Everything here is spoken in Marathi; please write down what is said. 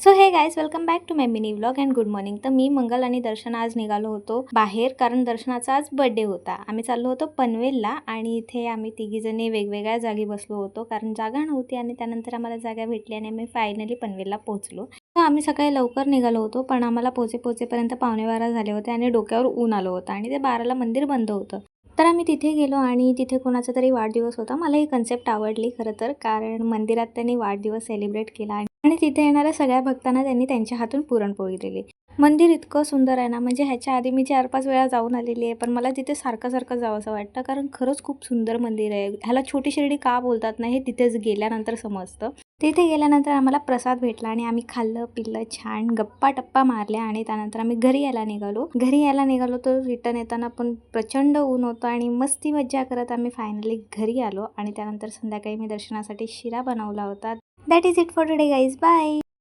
So hey guys, welcome back to my mini vlog and good morning. तर मी, मंगल आणि दर्शन आज निघालो होतो बाहेर, कारण दर्शनाचा आज बर्थडे होता. आम्ही चाललो होतो पनवेलला आणि इथे आम्ही तिघीजणी वेगवेगळ्या जागी बसलो होतो, कारण जागा नव्हती आणि त्यानंतर आम्हाला जागा भेटली आणि आम्ही फायनली पनवेलला पोहोचलो. तर आम्ही सकाळी लवकर निघालो होतो, पण आम्हाला पोहोचेपर्यंत 11:15 झाले होते आणि डोक्यावर ऊन आलं होतं आणि ते 12ला मंदिर बंद होतं. तर आम्ही तिथे गेलो आणि तिथे कोणाचा तरी वाढदिवस होता. मला ही कन्सेप्ट आवडली खरं तर, कारण मंदिरात त्यांनी वाढदिवस सेलिब्रेट केला आणि तिथे येणाऱ्या सगळ्या भक्तांना त्यांनी त्यांच्या हातून पुरणपोळी दिली. मंदिर इतकं सुंदर आहे ना, म्हणजे ह्याच्या आधी मी 4-5 वेळा जाऊन आलेली आहे, पण मला तिथे सारखं जावंसं वाटतं, कारण खरंच खूप सुंदर मंदिर आहे. ह्याला छोटी शिर्डी का बोलतात ना, हे तिथेच गेल्यानंतर समजतं. तिथे गेल्यानंतर आम्हाला प्रसाद भेटला आणि आम्ही खाल्लं पिल्लं, छान गप्पा-टप्पा मारल्या आणि त्यानंतर आम्ही घरी यायला निघालो. तर रिटर्न येताना पण प्रचंड ऊन होतं आणि मस्ती मज्जा करत आम्ही फायनली घरी आलो आणि त्यानंतर संध्याकाळी मी दर्शनासाठी शिरा बनवला होता. That is it for today guys. Bye.